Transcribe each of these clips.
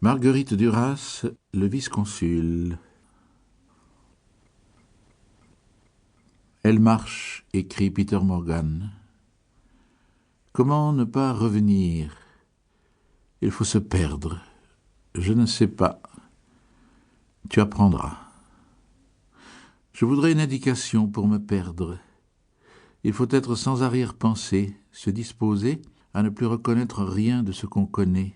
Marguerite Duras, le vice-consul. Elle marche, écrit Peter Morgan. Comment ne pas revenir? Il faut se perdre. Je ne sais pas. Tu apprendras. Je voudrais une indication pour me perdre. Il faut être sans arrière-pensée, se disposer à ne plus reconnaître rien de ce qu'on connaît,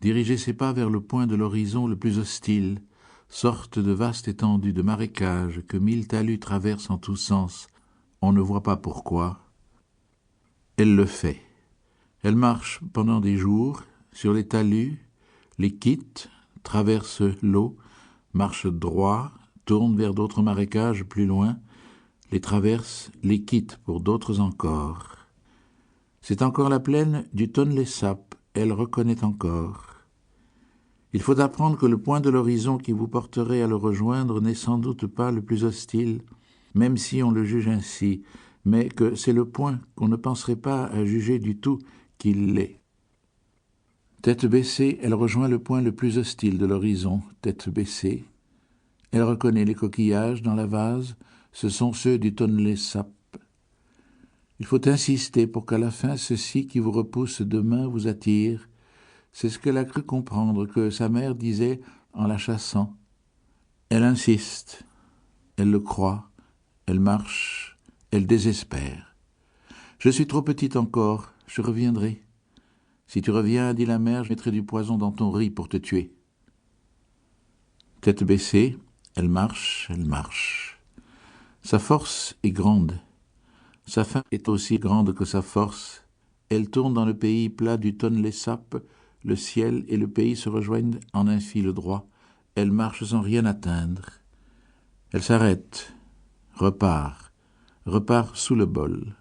diriger ses pas vers le point de l'horizon le plus hostile, sorte de vaste étendue de marécage que 1000 talus traversent en tous sens. On ne voit pas pourquoi. Elle le fait. Elle marche pendant des jours, sur les talus, les quitte, traverse l'eau, marche droit, tourne vers d'autres marécages plus loin, les traverse, les quitte pour d'autres encore. C'est encore la plaine du Tonlé Sap, elle reconnaît encore. Il faut apprendre que le point de l'horizon qui vous porterait à le rejoindre n'est sans doute pas le plus hostile, même si on le juge ainsi, mais que c'est le point qu'on ne penserait pas à juger du tout qu'il l'est. Tête baissée, elle rejoint le point le plus hostile de l'horizon, tête baissée. Elle reconnaît les coquillages dans la vase, ce sont ceux du Tonlé Sap. Il faut insister pour qu'à la fin, ceci qui vous repousse demain vous attire. C'est ce qu'elle a cru comprendre que sa mère disait en la chassant. Elle insiste, elle le croit, elle marche, elle désespère. Je suis trop petite encore, je reviendrai. Si tu reviens, dit la mère, je mettrai du poison dans ton riz pour te tuer. Tête baissée, elle marche, elle marche. Sa force est grande. Sa faim est aussi grande que sa force. Elle tourne dans le pays plat du Tonlé Sap. Le ciel et le pays se rejoignent en un fil droit. Elle marche sans rien atteindre. Elle s'arrête, repart sous le bol.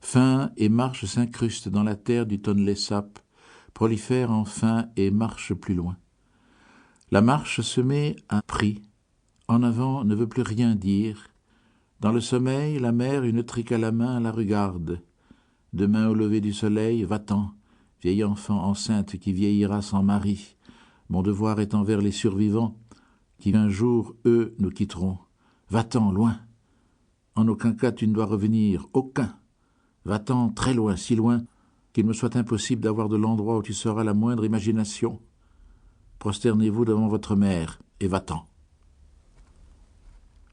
Faim et marche s'incrustent dans la terre du Tonlé Sap, prolifèrent enfin et marche plus loin. La marche se met à prix. En avant ne veut plus rien dire. Dans le sommeil, la mère, une trique à la main, la regarde. Demain au lever du soleil, va-t'en, vieille enfant enceinte qui vieillira sans mari. Mon devoir est envers les survivants, qui un jour, eux, nous quitteront. Va-t'en, loin. En aucun cas tu ne dois revenir, aucun. Va-t'en très loin, si loin, qu'il me soit impossible d'avoir de l'endroit où tu seras la moindre imagination. Prosternez-vous devant votre mère, et va-t'en.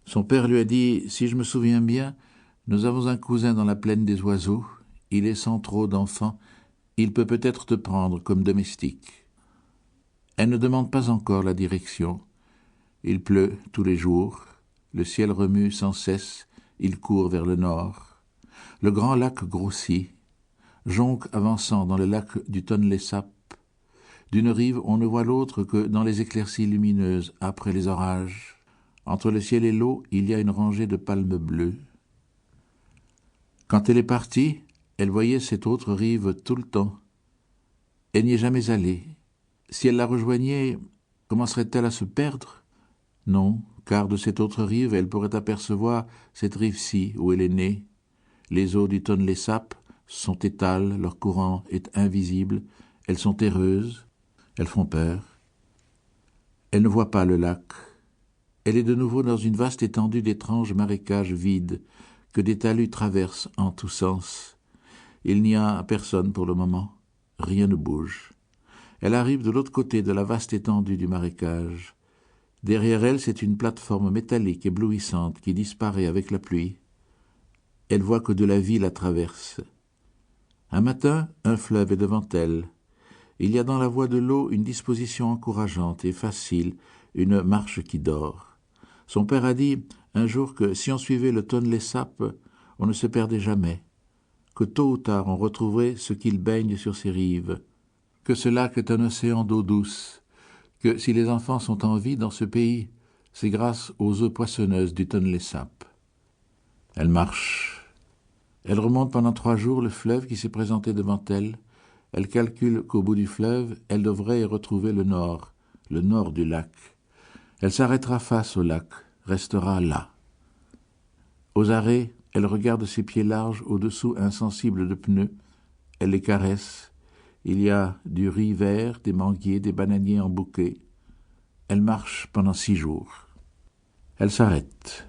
Son père lui a dit, si je me souviens bien, nous avons un cousin dans la plaine des oiseaux, il est sans trop d'enfants, il peut peut-être te prendre comme domestique. Elle ne demande pas encore la direction. Il pleut tous les jours, le ciel remue sans cesse, il court vers le nord. Le grand lac grossit, jonque avançant dans le lac du Tonlé Sap. D'une rive, on ne voit l'autre que dans les éclaircies lumineuses après les orages. Entre le ciel et l'eau, il y a une rangée de palmes bleues. Quand elle est partie, elle voyait cette autre rive tout le temps. Elle n'y est jamais allée. Si elle la rejoignait, commencerait-elle à se perdre? Non, car de cette autre rive, elle pourrait apercevoir cette rive-ci où elle est née. Les eaux du Tonlé Sap sont étales, leur courant est invisible, elles sont terreuses, elles font peur. Elle ne voit pas le lac. Elle est de nouveau dans une vaste étendue d'étranges marécages vides que des talus traversent en tous sens. Il n'y a personne pour le moment. Rien ne bouge. Elle arrive de l'autre côté de la vaste étendue du marécage. Derrière elle, c'est une plateforme métallique éblouissante qui disparaît avec la pluie. Elle voit que de la vie la traverse. Un matin, un fleuve est devant elle. Il y a dans la voie de l'eau une disposition encourageante et facile, une marche qui dort. Son père a dit un jour que si on suivait le Tonlé Sap, on ne se perdait jamais, que tôt ou tard on retrouverait ce qu'il baigne sur ses rives, que ce lac est un océan d'eau douce, que si les enfants sont en vie dans ce pays, c'est grâce aux eaux poissonneuses du Tonlé Sap. Elle marche. Elle remonte pendant 3 jours le fleuve qui s'est présenté devant elle. Elle calcule qu'au bout du fleuve, elle devrait y retrouver le nord du lac. Elle s'arrêtera face au lac, restera là. Aux arrêts, elle regarde ses pieds larges au-dessous insensibles de pneus. Elle les caresse. Il y a du riz vert, des manguiers, des bananiers en bouquet. Elle marche pendant 6 jours. Elle s'arrête.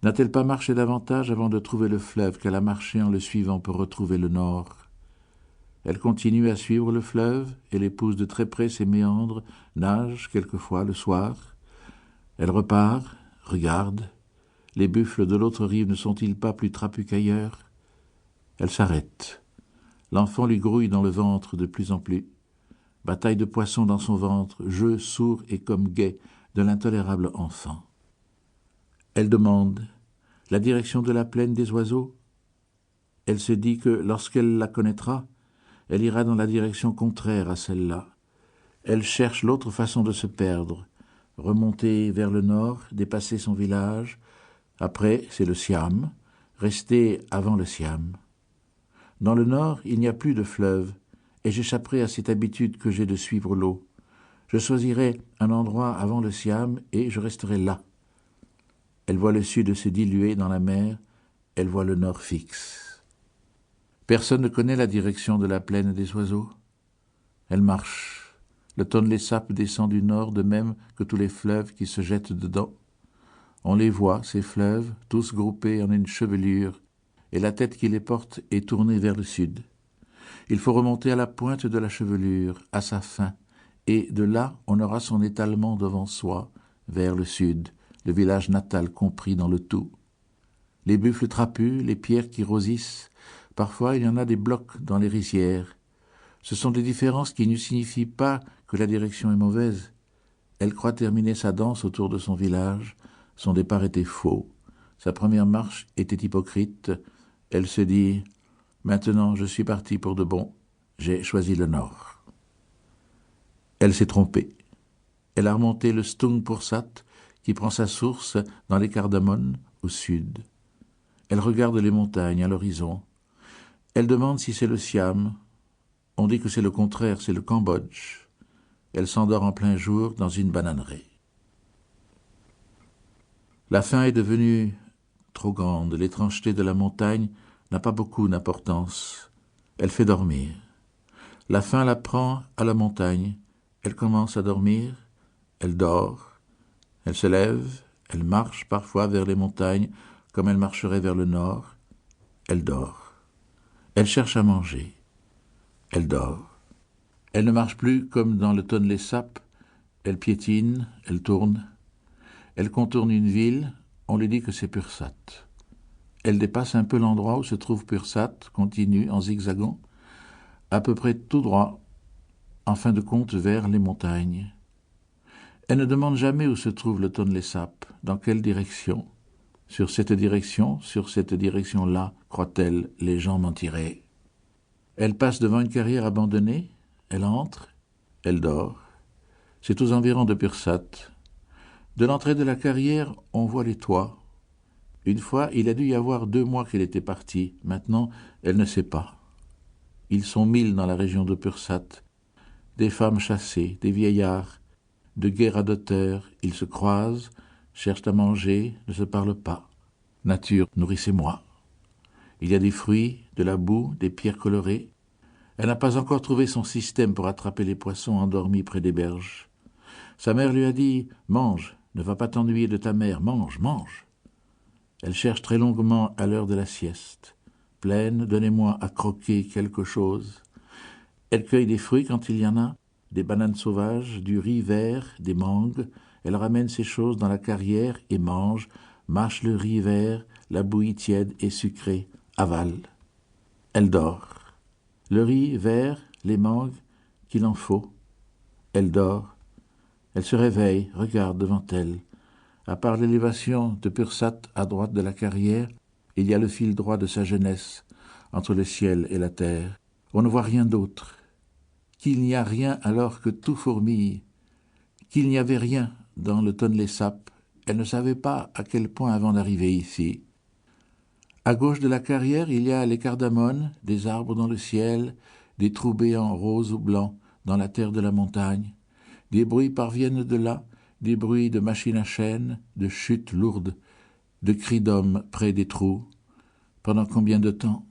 N'a-t-elle pas marché davantage avant de trouver le fleuve qu'elle a marché en le suivant pour retrouver le nord? Elle continue à suivre le fleuve, elle épouse de très près ses méandres, nage quelquefois le soir. Elle repart, regarde. Les buffles de l'autre rive ne sont-ils pas plus trapus qu'ailleurs? Elle s'arrête. L'enfant lui grouille dans le ventre de plus en plus. Bataille de poissons dans son ventre, jeu sourd et comme gai de l'intolérable enfant. Elle demande la direction de la plaine des oiseaux. Elle se dit que lorsqu'elle la connaîtra, elle ira dans la direction contraire à celle-là. Elle cherche l'autre façon de se perdre, remonter vers le nord, dépasser son village. Après, c'est le Siam, rester avant le Siam. Dans le nord, il n'y a plus de fleuve, et j'échapperai à cette habitude que j'ai de suivre l'eau. Je choisirai un endroit avant le Siam, et je resterai là. Elle voit le sud se diluer dans la mer, elle voit le nord fixe. Personne ne connaît la direction de la plaine des oiseaux. Elle marche. Le Tonlé Sap descend du nord de même que tous les fleuves qui se jettent dedans. On les voit, ces fleuves, tous groupés en une chevelure, et la tête qui les porte est tournée vers le sud. Il faut remonter à la pointe de la chevelure, à sa fin, et de là on aura son étalement devant soi, vers le sud, le village natal compris dans le tout. Les buffles trapus, les pierres qui rosissent, parfois il y en a des blocs dans les rizières. Ce sont des différences qui ne signifient pas que la direction est mauvaise. Elle croit terminer sa danse autour de son village. Son départ était faux. Sa première marche était hypocrite. Elle se dit « Maintenant je suis partie pour de bon. J'ai choisi le nord. » Elle s'est trompée. Elle a remonté le Stung Pursat qui prend sa source dans les Cardamones au sud. Elle regarde les montagnes à l'horizon. Elle demande si c'est le Siam. On dit que c'est le contraire, c'est le Cambodge. Elle s'endort en plein jour dans une bananerie. La faim est devenue trop grande. L'étrangeté de la montagne n'a pas beaucoup d'importance. Elle fait dormir. La faim la prend à la montagne. Elle commence à dormir. Elle dort. Elle se lève. Elle marche parfois vers les montagnes comme elle marcherait vers le nord. Elle dort. Elle cherche à manger. Elle dort. Elle ne marche plus comme dans le Tonlé Sap. Elle piétine, elle tourne. Elle contourne une ville, on lui dit que c'est Pursat. Elle dépasse un peu l'endroit où se trouve Pursat, continue en zigzagant, à peu près tout droit, en fin de compte vers les montagnes. Elle ne demande jamais où se trouve le Tonlé Sap, dans quelle direction. Sur cette direction-là, croit-elle, les gens mentiraient. Elle passe devant une carrière abandonnée, elle entre, elle dort. C'est aux environs de Pursat. De l'entrée de la carrière, on voit les toits. Une fois, il a dû y avoir 2 mois qu'elle était partie. Maintenant, elle ne sait pas. Ils sont 1000 dans la région de Pursat. Des femmes chassées, des vieillards, de gais radoteurs. Ils se croisent, cherchent à manger, ne se parlent pas. Nature, nourrissez-moi. Il y a des fruits, de la boue, des pierres colorées. Elle n'a pas encore trouvé son système pour attraper les poissons endormis près des berges. Sa mère lui a dit « Mange, ne va pas t'ennuyer de ta mère, mange, mange !» Elle cherche très longuement à l'heure de la sieste. Pleine, donnez-moi à croquer quelque chose. Elle cueille des fruits quand il y en a, des bananes sauvages, du riz vert, des mangues. Elle ramène ces choses dans la carrière et mange, mâche le riz vert, la bouillie tiède et sucrée, avale. Elle dort. Le riz vert, les mangues, qu'il en faut. Elle dort. Elle se réveille, regarde devant elle. À part l'élévation de Pursat à droite de la carrière, il y a le fil droit de sa jeunesse, entre le ciel et la terre. On ne voit rien d'autre. Qu'il n'y a rien alors que tout fourmille. Qu'il n'y avait rien dans le Tonlé Sap. Elle ne savait pas à quel point avant d'arriver ici. À gauche de la carrière, il y a les cardamones, des arbres dans le ciel, des trous béants roses ou blancs dans la terre de la montagne. Des bruits parviennent de là, des bruits de machines à chaîne, de chutes lourdes, de cris d'hommes près des trous. Pendant combien de temps?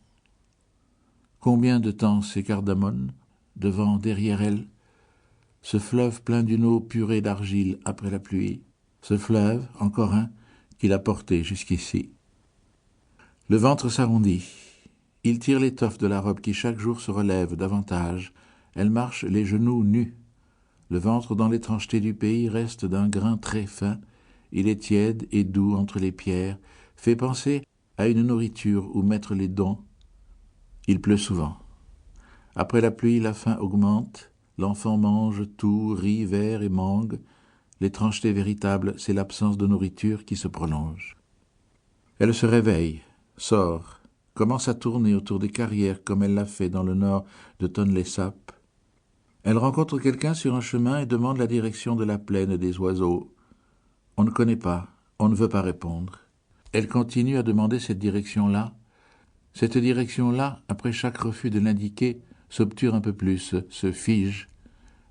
Combien de temps ces cardamones devant, derrière elle. Ce fleuve plein d'une eau purée d'argile après la pluie. Ce fleuve, encore un, qui l'a porté jusqu'ici. Le ventre s'arrondit. Il tire l'étoffe de la robe qui chaque jour se relève davantage. Elle marche les genoux nus. Le ventre dans l'étrangeté du pays reste d'un grain très fin. Il est tiède et doux entre les pierres, fait penser à une nourriture où mettre les dents. Il pleut souvent. Après la pluie, la faim augmente. L'enfant mange tout, riz, verre et mangue. L'étrangeté véritable, c'est l'absence de nourriture qui se prolonge. Elle se réveille, sort, commence à tourner autour des carrières comme elle l'a fait dans le nord de Tonlé Sap. Elle rencontre quelqu'un sur un chemin et demande la direction de la plaine des oiseaux. On ne connaît pas, on ne veut pas répondre. Elle continue à demander cette direction-là. Cette direction-là, après chaque refus de l'indiquer, s'obture un peu plus, se fige.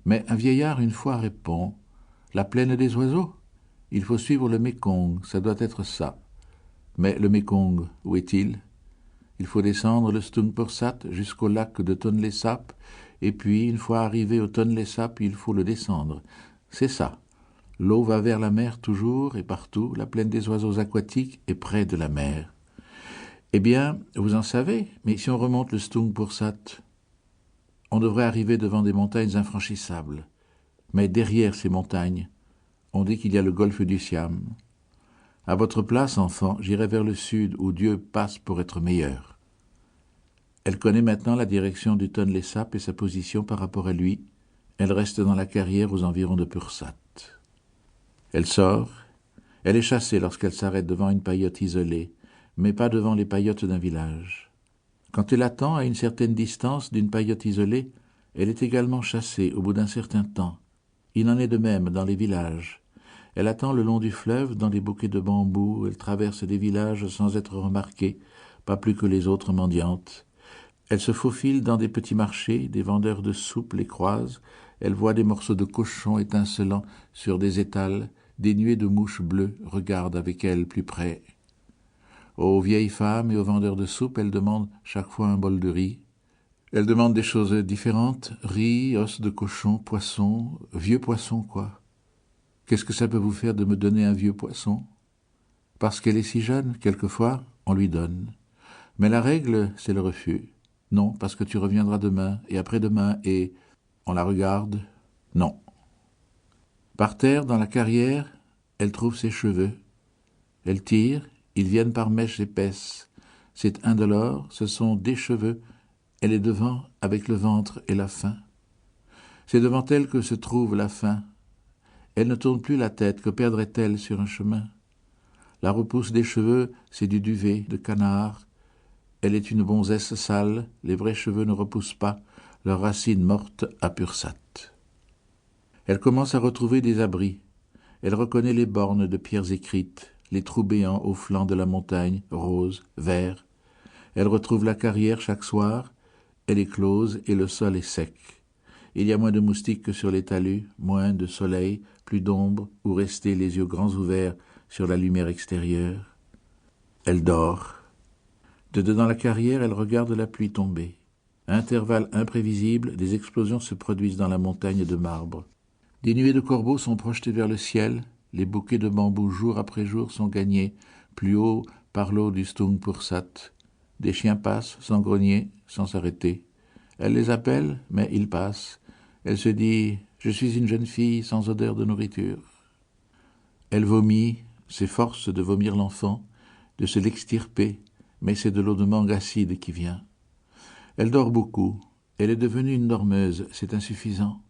Mais un vieillard une fois répond « La plaine des oiseaux ? Il faut suivre le Mékong, ça doit être ça. » Mais le Mékong, où est-il ? Il faut descendre le Stungporsat jusqu'au lac de Tonlé Sap, et puis, une fois arrivé au Tonlé Sap, il faut le descendre. C'est ça. L'eau va vers la mer toujours et partout, la plaine des oiseaux aquatiques est près de la mer. Eh bien, vous en savez, mais si on remonte le Stungporsat, on devrait arriver devant des montagnes infranchissables. Mais derrière ces montagnes, on dit qu'il y a le golfe du Siam. À votre place, enfant, j'irai vers le sud où Dieu passe pour être meilleur. Elle connaît maintenant la direction du Tonlé Sap et sa position par rapport à lui. Elle reste dans la carrière aux environs de Pursat. Elle sort. Elle est chassée lorsqu'elle s'arrête devant une paillote isolée, mais pas devant les paillotes d'un village. Quand elle attend à une certaine distance d'une paillote isolée, elle est également chassée au bout d'un certain temps. Il en est de même dans les villages. Elle attend le long du fleuve, dans les bouquets de bambous, elle traverse des villages sans être remarquée, pas plus que les autres mendiantes. Elle se faufile dans des petits marchés, des vendeurs de soupe les croisent, elle voit des morceaux de cochon étincelant sur des étals, des nuées de mouches bleues regardent avec elle plus près. Aux vieilles femmes et aux vendeurs de soupe, elle demande chaque fois un bol de riz. Elle demande des choses différentes, riz, os de cochon, poisson, vieux poisson quoi. Qu'est-ce que ça peut vous faire de me donner un vieux poisson ? Parce qu'elle est si jeune, quelquefois, on lui donne. Mais la règle, c'est le refus. Non, parce que tu reviendras demain, et après-demain, et... On la regarde. Non. Par terre, dans la carrière, elle trouve ses cheveux. Elle tire, ils viennent par mèches épaisses. C'est indolore, ce sont des cheveux. Elle est devant, avec le ventre et la faim. C'est devant elle que se trouve la faim. Elle ne tourne plus la tête, que perdrait-elle sur un chemin ? La repousse des cheveux, c'est du duvet, de canard. Elle est une bonzesse sale, les vrais cheveux ne repoussent pas, leurs racines mortes à Pursat. Elle commence à retrouver des abris. Elle reconnaît les bornes de pierres écrites, les trous béants au flanc de la montagne, roses, verts. Elle retrouve la carrière chaque soir, elle est close et le sol est sec. Il y a moins de moustiques que sur les talus, moins de soleil, plus d'ombre, où rester les yeux grands ouverts sur la lumière extérieure. Elle dort. De dedans la carrière, elle regarde la pluie tomber. À intervalles imprévisibles, des explosions se produisent dans la montagne de marbre. Des nuées de corbeaux sont projetées vers le ciel, les bouquets de bambous jour après jour sont gagnés, plus haut par l'eau du Stungporsat. Des chiens passent, sans grogner, sans s'arrêter. Elle les appelle, mais ils passent. Elle se dit « Je suis une jeune fille sans odeur de nourriture ». Elle vomit, s'efforce de vomir l'enfant, de se l'extirper, mais c'est de l'eau de mangue acide qui vient. Elle dort beaucoup, elle est devenue une dormeuse, c'est insuffisant.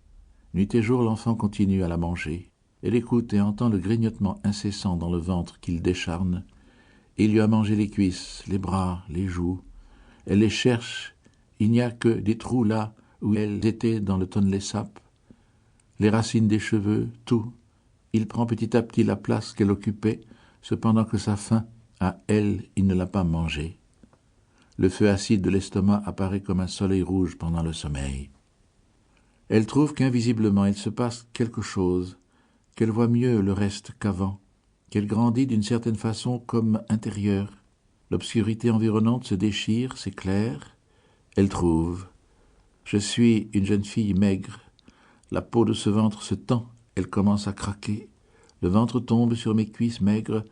Nuit et jour, l'enfant continue à la manger. Elle écoute et entend le grignotement incessant dans le ventre qu'il décharne. Il lui a mangé les cuisses, les bras, les joues. Elle les cherche, il n'y a que des trous là où elles étaient dans le Tonlé Sap. Les racines des cheveux, tout. Il prend petit à petit la place qu'elle occupait, cependant que sa faim, à elle, il ne l'a pas mangée. Le feu acide de l'estomac apparaît comme un soleil rouge pendant le sommeil. Elle trouve qu'invisiblement il se passe quelque chose, qu'elle voit mieux le reste qu'avant, qu'elle grandit d'une certaine façon comme intérieure. L'obscurité environnante se déchire, s'éclaire. Elle trouve. Je suis une jeune fille maigre. La peau de ce ventre se tend, elle commence à craquer. Le ventre tombe sur mes cuisses maigres.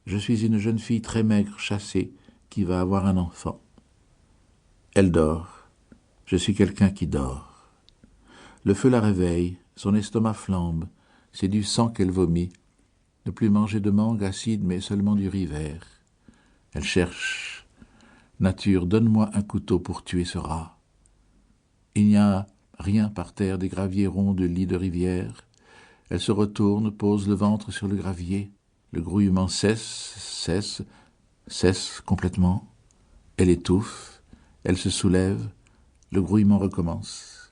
Je suis une jeune fille très maigre, chassée, qui va avoir un enfant. Elle dort. Je suis quelqu'un qui dort. Le feu la réveille, son estomac flambe. C'est du sang qu'elle vomit. Ne plus manger de mangue acide, mais seulement du riz vert. Elle cherche. Nature, donne-moi un couteau pour tuer ce rat. Il n'y a rien par terre, des graviers ronds de lits de rivière. Elle se retourne, pose le ventre sur le gravier. Le grouillement cesse complètement. Elle étouffe, elle se soulève, le grouillement recommence.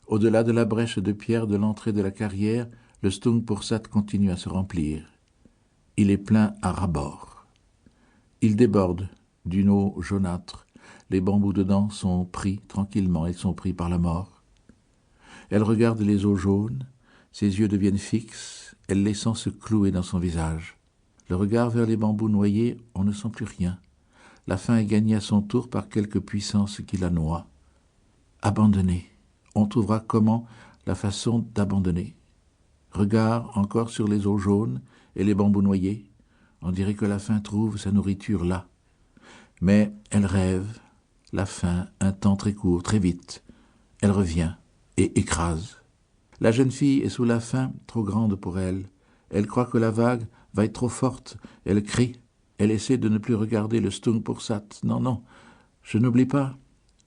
Au-delà de la brèche de pierre de l'entrée de la carrière, le Stungpursat continue à se remplir. Il est plein à ras-bord. Il déborde d'une eau jaunâtre. Les bambous dedans sont pris tranquillement, ils sont pris par la mort. Elle regarde les eaux jaunes, ses yeux deviennent fixes, elle les sent se clouer dans son visage. Le regard vers les bambous noyés, on ne sent plus rien. La faim est gagnée à son tour par quelque puissance qui la noie. Abandonner. On trouvera comment la façon d'abandonner. Regard encore sur les eaux jaunes et les bambous noyés. On dirait que la faim trouve sa nourriture là. Mais elle rêve, la faim, un temps très court, très vite. Elle revient et écrase. La jeune fille est sous la faim, trop grande pour elle. Elle croit que la vague va être trop forte. Elle crie. Elle essaie de ne plus regarder le Stungpursat. Non, non, je n'oublie pas.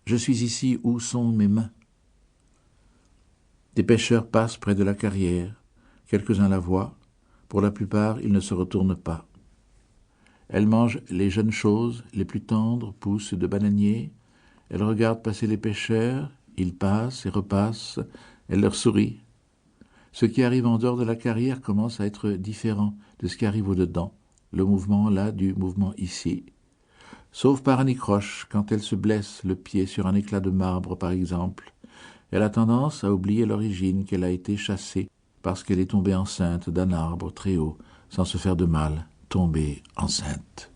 Je suis ici, où sont mes mains? Des pêcheurs passent près de la carrière. Quelques-uns la voient. Pour la plupart, ils ne se retournent pas. Elle mange les jeunes choses, les plus tendres, pousses de bananiers. Elle regarde passer les pêcheurs. Ils passent et repassent. Elle leur sourit. Ce qui arrive en dehors de la carrière commence à être différent de ce qui arrive au-dedans. Le mouvement là du mouvement ici. Sauf par anicroche, quand elle se blesse le pied sur un éclat de marbre par exemple. Elle a tendance à oublier l'origine, qu'elle a été chassée parce qu'elle est tombée enceinte d'un arbre très haut, sans se faire de mal, tombée enceinte.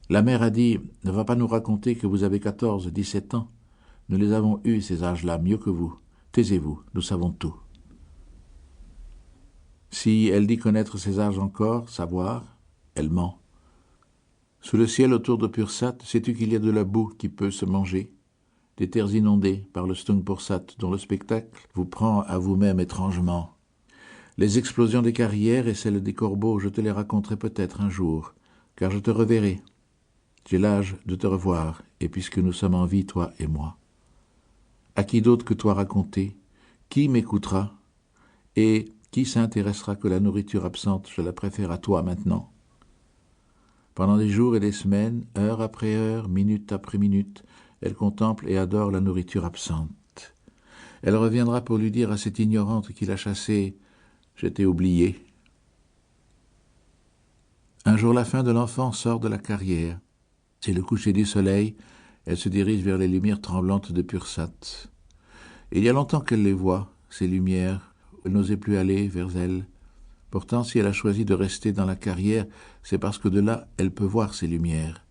La mère a dit « Ne va pas nous raconter que vous avez 14, 17 ans. Nous les avons eus, ces âges-là, mieux que vous. Taisez-vous, nous savons tout. » Si elle dit connaître ces âges encore, savoir, elle ment. Sous le ciel autour de Pursat, sais-tu qu'il y a de la boue qui peut se manger? Des terres inondées par le Stungpursat, dont le spectacle vous prend à vous-même étrangement. Les explosions des carrières et celles des corbeaux, je te les raconterai peut-être un jour, car je te reverrai. J'ai l'âge de te revoir, et puisque nous sommes en vie, toi et moi. À qui d'autre que toi raconter? Qui m'écoutera? Et qui s'intéressera que la nourriture absente, je la préfère à toi maintenant? Pendant des jours et des semaines, heure après heure, minute après minute, elle contemple et adore la nourriture absente. Elle reviendra pour lui dire à cette ignorante qui l'a chassée « Je t'ai oublié ». Un jour, la faim de l'enfant sort de la carrière. C'est le coucher du soleil, elle se dirige vers les lumières tremblantes de Pursat. Il y a longtemps qu'elle les voit, ces lumières, elle n'osait plus aller vers elles. Pourtant, si elle a choisi de rester dans la carrière, c'est parce que de là, elle peut voir ces lumières.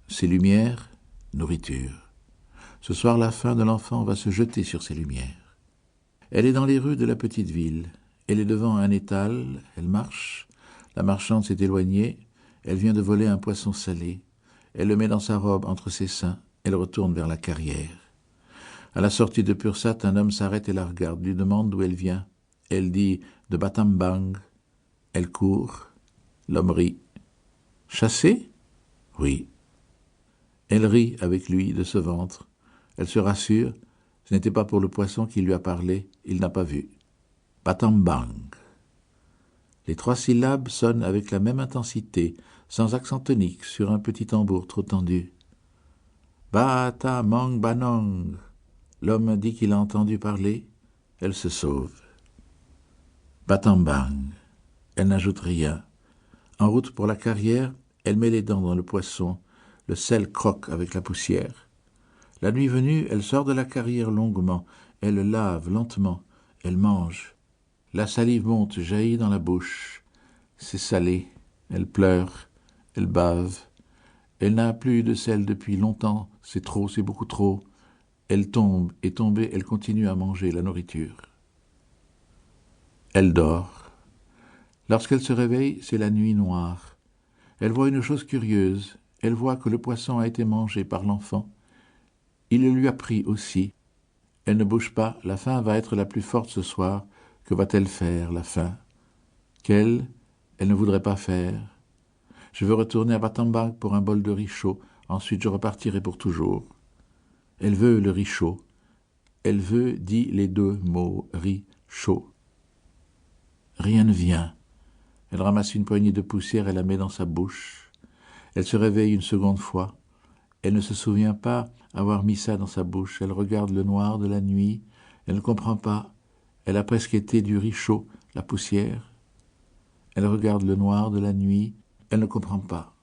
Ces lumières, nourriture. Ce soir, la faim de l'enfant va se jeter sur ces lumières. Elle est dans les rues de la petite ville. Elle est devant un étal, elle marche. La marchande s'est éloignée. Elle vient de voler un poisson salé. Elle le met dans sa robe entre ses seins. Elle retourne vers la carrière. À la sortie de Pursat, un homme s'arrête et la regarde, lui demande d'où elle vient. Elle dit « de Battambang ». Elle court. L'homme rit. « Chassée » ? « Oui. » Elle rit avec lui de ce ventre. Elle se rassure. Ce n'était pas pour le poisson qu'il lui a parlé. Il n'a pas vu. « Battambang ». Les 3 syllabes sonnent avec la même intensité, sans accent tonique, sur un petit tambour trop tendu. « Batamang banong ». L'homme dit qu'il a entendu parler. Elle se sauve. Battambang. Elle n'ajoute rien. En route pour la carrière, elle met les dents dans le poisson. Le sel croque avec la poussière. La nuit venue, elle sort de la carrière longuement. Elle lave lentement. Elle mange. La salive monte, jaillit dans la bouche. C'est salé. Elle pleure. Elle bave. Elle n'a plus de sel depuis longtemps. C'est trop, c'est beaucoup trop. Elle tombe, et tombée, elle continue à manger la nourriture. Elle dort. Lorsqu'elle se réveille, c'est la nuit noire. Elle voit une chose curieuse. Elle voit que le poisson a été mangé par l'enfant. Il le lui a pris aussi. Elle ne bouge pas, la faim va être la plus forte ce soir. Que va-t-elle faire, la faim? Elle ne voudrait pas faire. Je veux retourner à Battambang pour un bol de riz chaud. Ensuite, je repartirai pour toujours. Elle veut le riz chaud. Elle veut, dit les deux mots, riz chaud. Rien ne vient. Elle ramasse une poignée de poussière et la met dans sa bouche. Elle se réveille une seconde fois. Elle ne se souvient pas avoir mis ça dans sa bouche. Elle regarde le noir de la nuit. Elle ne comprend pas. Elle a presque été du riz chaud, la poussière. Elle regarde le noir de la nuit. Elle ne comprend pas.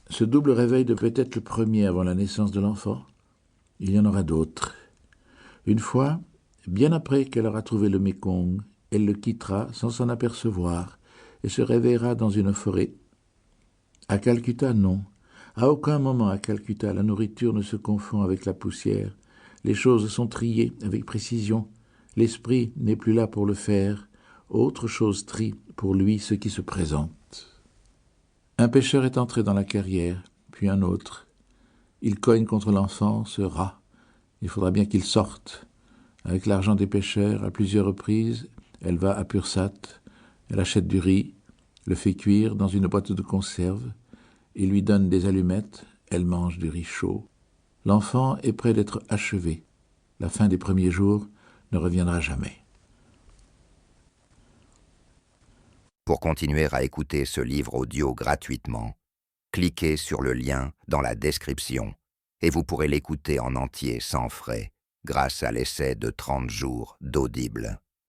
Ce double réveil devait être le premier avant la naissance de l'enfant. Il y en aura d'autres. Une fois, bien après qu'elle aura trouvé le Mékong, elle le quittera sans s'en apercevoir et se réveillera dans une forêt. À Calcutta, non. À aucun moment à Calcutta, la nourriture ne se confond avec la poussière. Les choses sont triées avec précision. L'esprit n'est plus là pour le faire. Autre chose trie pour lui ce qui se présente. Un pêcheur est entré dans la carrière, puis un autre. Il cogne contre l'enfant, ce rat. Il faudra bien qu'il sorte. Avec l'argent des pêcheurs, à plusieurs reprises, elle va à Pursat. Elle achète du riz, le fait cuire dans une boîte de conserve. Il lui donne des allumettes. Elle mange du riz chaud. L'enfant est près d'être achevé. La fin des premiers jours ne reviendra jamais. Pour continuer à écouter ce livre audio gratuitement, cliquez sur le lien dans la description et vous pourrez l'écouter en entier sans frais grâce à l'essai de 30 jours d'Audible.